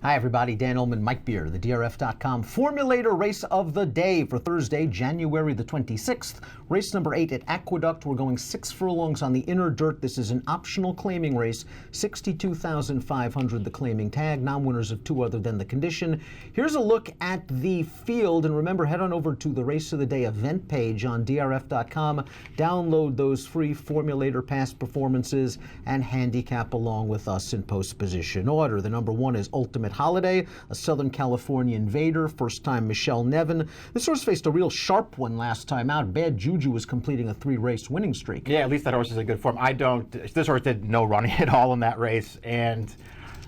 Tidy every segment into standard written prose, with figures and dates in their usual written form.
Hi everybody, Dan Illman, Mike Beer, the DRF.com Formulator Race of the Day for Thursday, January the 26th. Race number 8 at Aqueduct. We're going 6 furlongs on the inner dirt. This is an optional claiming race. 62,500 the claiming tag. Non-winners of 2 other than the condition. Here's a look at the field. And remember, head on over to the Race of the Day event page on DRF.com. Download those free Formulator past performances and handicap along with us in post-position order. The number 1 is Ultimate Holiday, a Southern California invader. First time Michelle Nevin. This horse faced a real sharp one last time out. Bad Juju was completing a 3-race winning streak. Yeah, at least that horse is in good form. This horse did no running at all in that race, and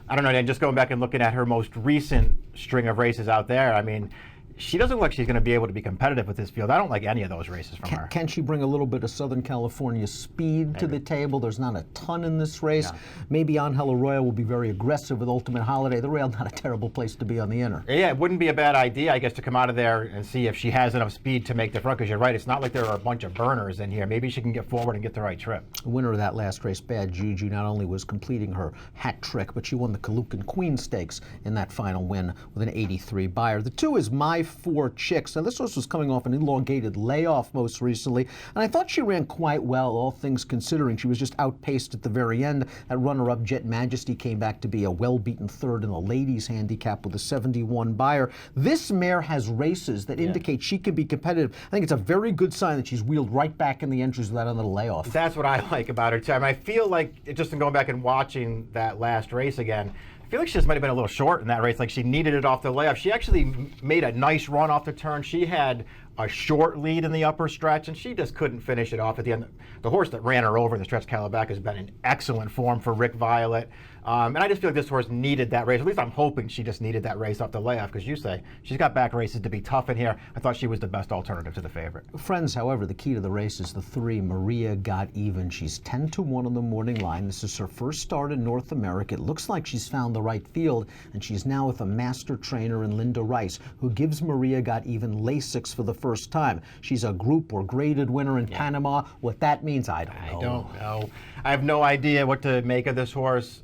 I don't know, Dan, just going back and looking at her most recent string of races out there, I mean, she doesn't look like she's going to be able to be competitive with this field. I don't like any of those races from her. Can she bring a little bit of Southern California speed to the table? There's not a ton in this race. Yeah. Maybe Angela Royal will be very aggressive with Ultimate Holiday. The rail, not a terrible place to be on the inner. Yeah, it wouldn't be a bad idea, I guess, to come out of there and see if she has enough speed to make the front, because you're right, it's not like there are a bunch of burners in here. Maybe she can get forward and get the right trip. The winner of that last race, Bad Juju, not only was completing her hat trick, but she won the Kalukan Queen Stakes in that final win with an 83 buyer. The 2 is My 4 Chicks. Now, this horse was coming off an elongated layoff most recently, and I thought she ran quite well, all things considering. She was just outpaced at the very end. That runner-up, Jet Majesty, came back to be a well-beaten third in the ladies' handicap with a 71 buyer. This mare has races that indicate she can be competitive. I think it's a very good sign that she's wheeled right back in the entries without a little layoff. That's what I like about her, too. I mean, I feel like, just in going back and watching that last race again, I feel like she just might have been a little short in that race. Like, she needed it off the layoff. She actually made a nice run off the turn. She had a short lead in the upper stretch, and she just couldn't finish it off at the end. The horse that ran her over in the stretch, Calabac, has been in excellent form for Rick Violet. And I just feel like this horse needed that race. At least I'm hoping she just needed that race off the layoff, because you say she's got back races to be tough in here. I thought she was the best alternative to the favorite. Friends, however, the key to the race is the 3, Maria Got Even. She's 10-1 on the morning line. This is her first start in North America. It looks like she's found the right field, and she's now with a master trainer in Linda Rice, who gives Maria Got Even Lasix for the first time. She's a group or graded winner in Panama. What that means, I don't know. I don't know. I have no idea what to make of this horse.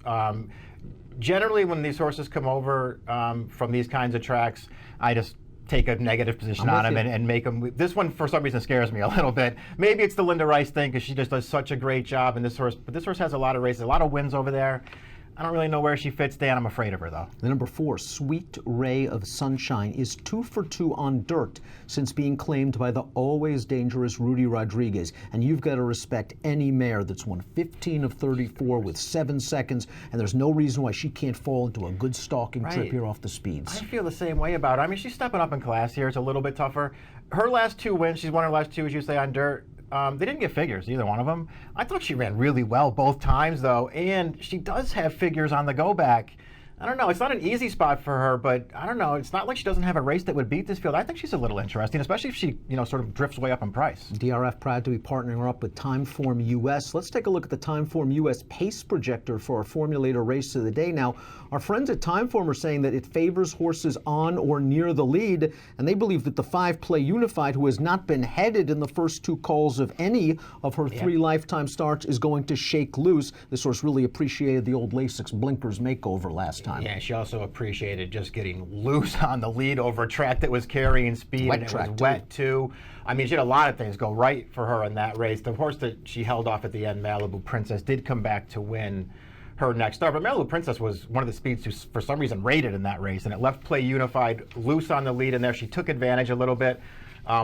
Generally, when these horses come over from these kinds of tracks, I just take a negative position on them and make them. This one, for some reason, scares me a little bit. Maybe it's the Linda Rice thing, because she just does such a great job. And this horse has a lot of races, a lot of wins over there. I don't really know where she fits, Dan. I'm afraid of her, though. The number 4, Sweet Ray of Sunshine, is 2 for 2 on dirt since being claimed by the always dangerous Rudy Rodriguez. And you've got to respect any mare that's won 15 of 34 with 7 seconds, and there's no reason why she can't fall into a good stalking trip here off the speeds. I feel the same way about her. I mean, she's stepping up in class here. It's a little bit tougher. Her last 2 wins, she's won her last 2, as you say, on dirt. They didn't get figures, either one of them. I thought she ran really well both times, though, and she does have figures on the go-back. I don't know. It's not an easy spot for her, but I don't know. It's not like she doesn't have a race that would beat this field. I think she's a little interesting, especially if she, sort of drifts way up in price. DRF proud to be partnering her up with Timeform US. Let's take a look at the Timeform US pace projector for our Formulator Race of the Day. Now, our friends at Timeform are saying that it favors horses on or near the lead, and they believe that the 5 Play Unified, who has not been headed in the first 2 calls of any of her 3 lifetime starts, is going to shake loose. This horse really appreciated the old Lasix blinkers makeover last time. Yeah, she also appreciated just getting loose on the lead over a track that was carrying speed, and it was wet too. I mean, she had a lot of things go right for her in that race. The horse that she held off at the end, Malibu Princess, did come back to win her next start. But Malibu Princess was one of the speeds who, for some reason, rated in that race, and it left Play Unified loose on the lead in there. She took advantage a little bit.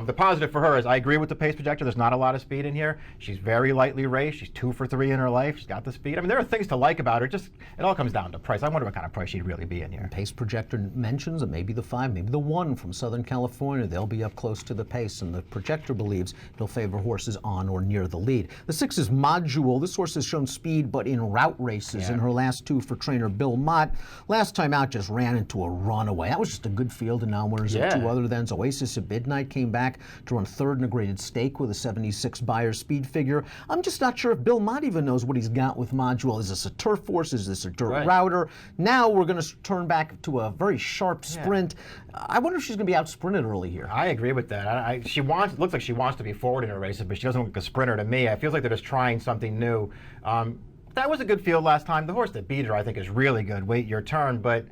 The positive for her is I agree with the pace projector. There's not a lot of speed in here. She's very lightly raced. She's 2 for 3 in her life. She's got the speed. I mean, there are things to like about her. Just it all comes down to price. I wonder what kind of price she'd really be in here. Pace projector mentions that maybe the 5, maybe the 1 from Southern California. They'll be up close to the pace, and the projector believes it'll favor horses on or near the lead. The 6 is Module. This horse has shown speed, but in route races in her last 2 for trainer Bill Mott. Last time out, just ran into a runaway. That was just a good field, and now winners of 2 other thans. Oasis at Midnight came back to run 3rd in a graded stake with a 76 buyer speed figure. I'm just not sure if Bill Mott even knows what he's got with Module. Is this a turf horse? Is this a dirt router? Now we're going to turn back to a very sharp sprint. I wonder if she's going to be out sprinted early here. I agree with that. She looks like she wants to be forward in her races, but she doesn't look like a sprinter to me. It feels like they're just trying something new. That was a good field last time. The horse that beat her, I think, is really good. Wait Your Turn, but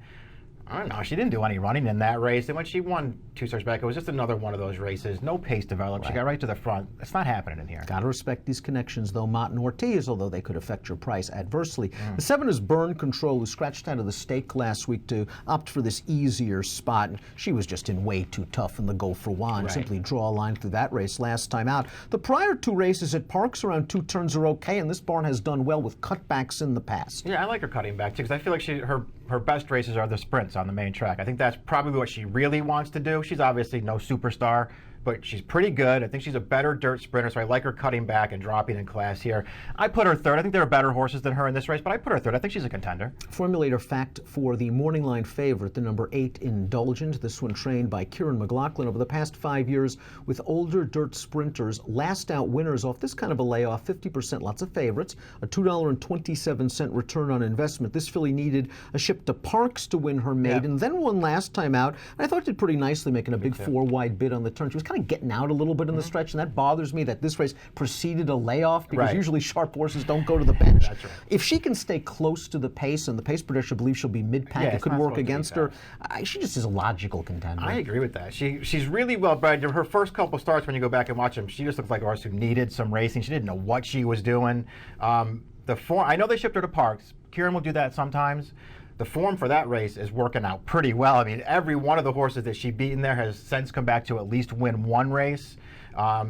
I don't know. She didn't do any running in that race. And when she won 2 starts back, it was just another one of those races. No pace developed. She got right to the front. It's not happening in here. Got to respect these connections, though, Mott and Ortiz, although they could affect your price adversely. The 7 is Burn Control, who scratched out of the stake last week to opt for this easier spot. She was just in way too tough in the Go for Juan. Simply draw a line through that race last time out. The prior 2 races at Parks around 2 turns are okay, and this barn has done well with cutbacks in the past. Yeah, I like her cutting back, too, because I feel like her best races are the sprints on the main track. I think that's probably what she really wants to do. She's obviously no superstar, but she's pretty good. I think she's a better dirt sprinter, so I like her cutting back and dropping in class here. I put her third. I think there are better horses than her in this race, but I put her third. I think she's a contender. Formulator fact for the morning line favorite, the number 8, Indulgent. This one trained by Kieran McLaughlin over the past 5 years with older dirt sprinters. Last out winners off this kind of a layoff, 50%, lots of favorites, a $2.27 return on investment. This filly needed a ship to Parks to win her maiden, then won last time out. And I thought did pretty nicely, making a big 4-wide bid on the turn. She was kind of getting out a little bit in the stretch, and that bothers me that this race preceded a layoff, because usually sharp horses don't go to the bench. That's right. If she can stay close to the pace, and the pace predictor believes she'll be mid-pack, it could work against her. She just is a logical contender. I agree with that. She's really well bred. Her first couple starts, when you go back and watch them, she just looks like a horse who needed some racing. She didn't know what she was doing. The form, I know they shipped her to Parks. Kieran will do that sometimes. The form for that race is working out pretty well. I mean, every one of the horses that she beat in there has since come back to at least win one race.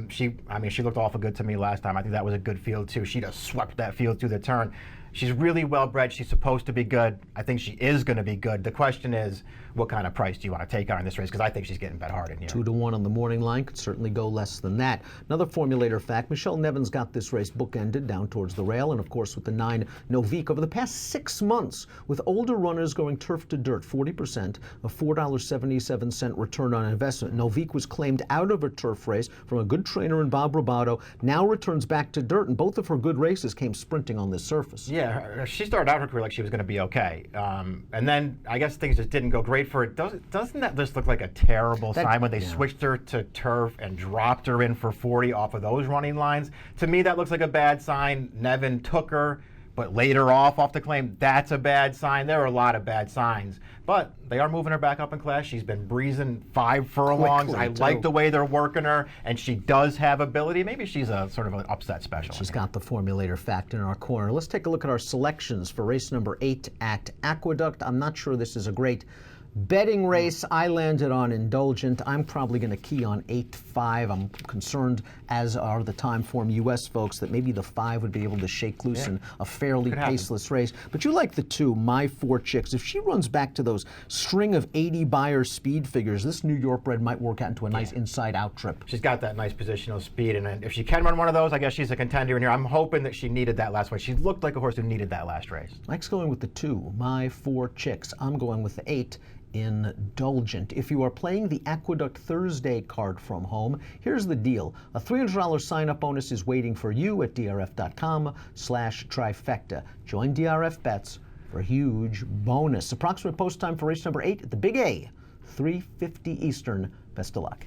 She looked awful good to me last time. I think that was a good field too. She just swept that field through the turn. She's really well bred. She's supposed to be good. I think she is going to be good. The question is, what kind of price do you want to take on in this race? Because I think she's getting bet hard in here. 2 to 1 on the morning line, could certainly go less than that. Another formulator fact, Michelle Nevin's got this race bookended down towards the rail, and of course with the 9 Novik. Over the past 6 months, with older runners going turf to dirt, 40%, a $4.77 return on investment. Novik was claimed out of a turf race from a good trainer in Bob Robato, now returns back to dirt, and both of her good races came sprinting on this surface. Yeah, she started out her career like she was going to be okay. And then I guess things just didn't go great for her. Doesn't that just look like a terrible sign when they switched her to turf and dropped her in for 40 off of those running lines? To me, that looks like a bad sign. Nevin took her, but laid her off the claim. That's a bad sign. There are a lot of bad signs. But they are moving her back up in class. She's been breezing 5 furlongs. I like the way they're working her, and she does have ability. Maybe she's a sort of an upset special. She's got the formulator fact in our corner. Let's take a look at our selections for race number 8 at Aqueduct. I'm not sure this is a great betting race. I landed on Indulgent. I'm probably going to key on 8-5. I'm concerned, as are the time form US folks, that maybe the 5 would be able to shake loose in a fairly paceless race. But you like the 2, My 4 Chicks. If she runs back to those string of 80 Beyer speed figures, this New York bred might work out into a nice inside-out trip. She's got that nice positional speed, and if she can run one of those, I guess she's a contender in here. I'm hoping that she needed that last race. She looked like a horse who needed that last race. Mike's going with the 2, My 4 Chicks. I'm going with the 8, Indulgent. If you are playing the Aqueduct Thursday card from home, here's the deal. A $300 sign-up bonus is waiting for you at drf.com/trifecta. Join DRF Bets for a huge bonus. Approximate post time for race number 8 at the Big A, 3:50 Eastern. Best of luck.